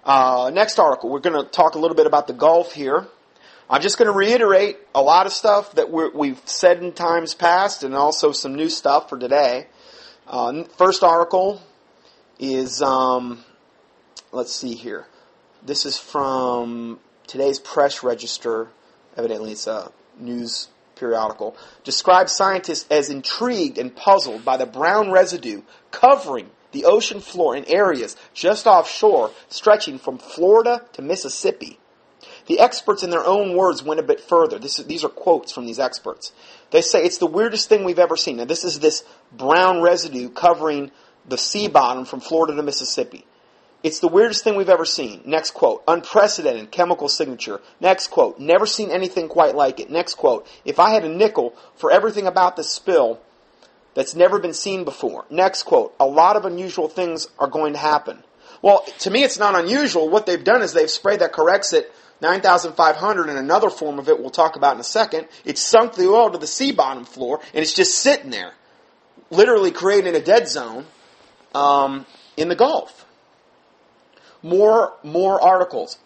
Next article, we're going to talk a little bit about the Gulf here. I'm just going to reiterate a lot of stuff that we've said in times past and also some new stuff for today. First article is, let's see here. This is from today's Press Register. Evidently it's a news periodical. Describes scientists as intrigued and puzzled by the brown residue covering the ocean floor in areas just offshore stretching from Florida to Mississippi. The experts, in their own words, went a bit further. These are quotes from these experts. They say it's the weirdest thing we've ever seen. Now, this is this brown residue covering the sea bottom from Florida to Mississippi. It's the weirdest thing we've ever seen. Next quote, unprecedented chemical signature. Next quote, never seen anything quite like it. Next quote, if I had a nickel for everything about this spill that's never been seen before. Next quote, a lot of unusual things are going to happen. Well, to me it's not unusual. What they've done is they've sprayed that Corexit 9,500 and another form of it we'll talk about in a second. It's sunk the oil to the sea bottom floor and it's just sitting there, literally creating a dead zone in the Gulf. More articles.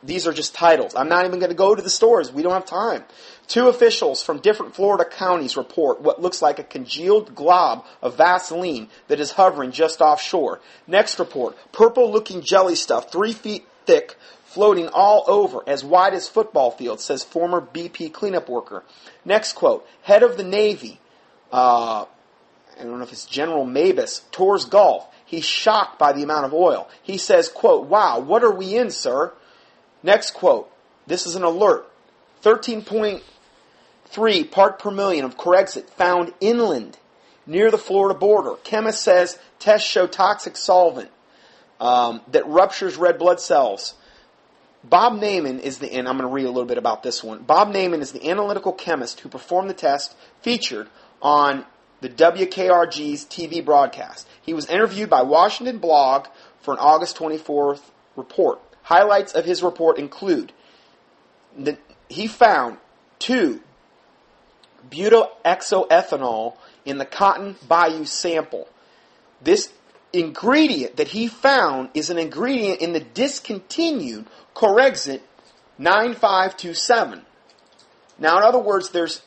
These are just titles. I'm not even going to go to the stories. We don't have time. 2 officials from different Florida counties report what looks like a congealed glob of Vaseline that is hovering just offshore. Next report, purple-looking jelly stuff 3 feet thick, floating all over, as wide as football fields, says former BP cleanup worker. Next quote, head of the Navy, I don't know if it's General Mabus, tours Gulf. He's shocked by the amount of oil. He says, quote, wow, what are we in, sir? Next quote, this is an alert. 13.3 part per million of Corexit found inland near the Florida border. Chemist says tests show toxic solvent that ruptures red blood cells. Bob Naiman is and I'm going to read a little bit about this one. Bob Naiman is the analytical chemist who performed the test featured on the WKRG's TV broadcast. He was interviewed by Washington Blog for an August 24th report. Highlights of his report include that he found 2 butoxoethanol in the Cotton Bayou sample. This ingredient that he found is an ingredient in the discontinued Corexit 9527. Now, in other words, there's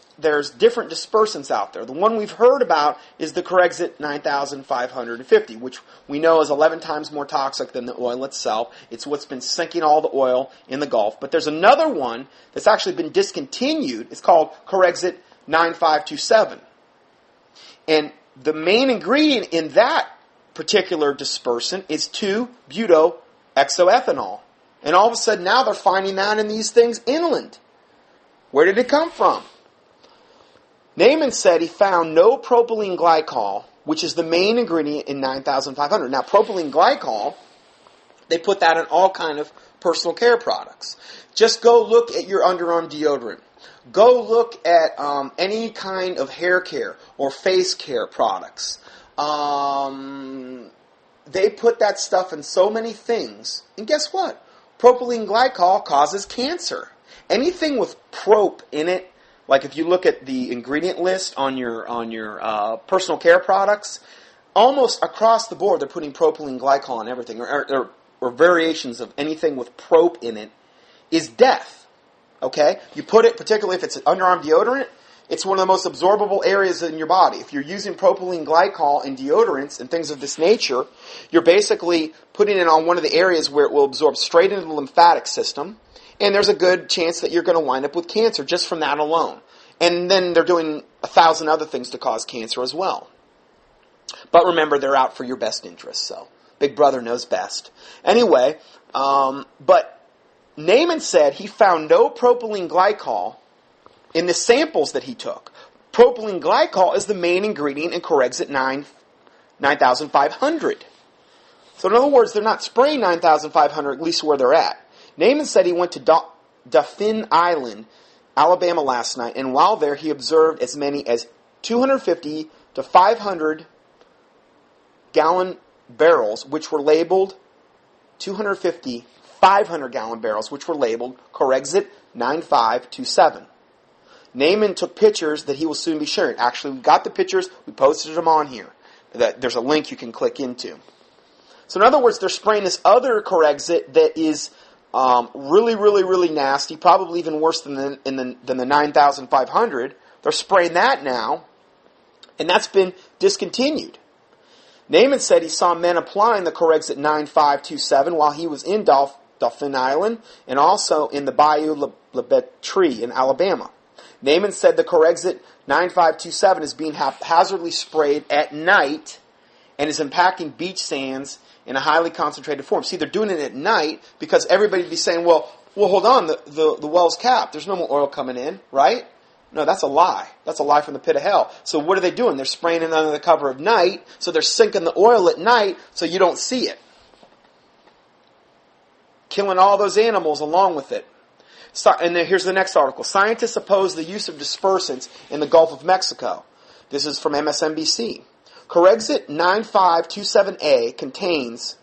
different dispersants out there. The one we've heard about is the Corexit 9550, which we know is 11 times more toxic than the oil itself. It's what's been sinking all the oil in the Gulf. But there's another one that's actually been discontinued. It's called Corexit 9527. And the main ingredient in that particular dispersant is 2-butoxoethanol. And all of a sudden now they're finding that in these things inland. Where did it come from? Naiman said he found no propylene glycol, which is the main ingredient in 9,500. Now, propylene glycol, they put that in all kind of personal care products. Just go look at your underarm deodorant. Go look at any kind of hair care or face care products. They put that stuff in so many things. And guess what? Propylene glycol causes cancer. Anything with prop in it, like if you look at the ingredient list on your personal care products, almost across the board they're putting propylene glycol on everything, or variations of anything with prop in it, is death. Okay? You put it, particularly if it's an underarm deodorant, it's one of the most absorbable areas in your body. If you're using propylene glycol in deodorants and things of this nature, you're basically putting it on one of the areas where it will absorb straight into the lymphatic system. And there's a good chance that you're going to wind up with cancer just from that alone. And then they're doing 1,000 other things to cause cancer as well. But remember, they're out for your best interest, so Big Brother knows best. Anyway, but Naiman said he found no propylene glycol in the samples that he took. Propylene glycol is the main ingredient in Corexit 9500. So in other words, they're not spraying 9,500, at least where they're at. Naiman said he went to Dauphin Island, Alabama last night, and while there he observed as many as 250 to 500 gallon barrels, which were labeled 250, 500 gallon barrels, which were labeled Corexit 9527. Naiman took pictures that he will soon be sharing. Actually, we got the pictures, we posted them on here. There's a link you can click into. So in other words, they're spraying this other Corexit that is really, really, really nasty, probably even worse than the 9,500. They're spraying that now, and that's been discontinued. Naaman said he saw men applying the Corexit 9527 while he was in Dauphin Island and also in the Bayou La Batre in Alabama. Naaman said the Corexit 9527 is being haphazardly sprayed at night and is impacting beach sands in a highly concentrated form. See, they're doing it at night because everybody would be saying, well, hold on, the well's capped. There's no more oil coming in, right? No, that's a lie. That's a lie from the pit of hell. So what are they doing? They're spraying it under the cover of night, so they're sinking the oil at night so you don't see it. Killing all those animals along with it. And then here's the next article. Scientists oppose the use of dispersants in the Gulf of Mexico. This is from MSNBC. Corexit 9527A contains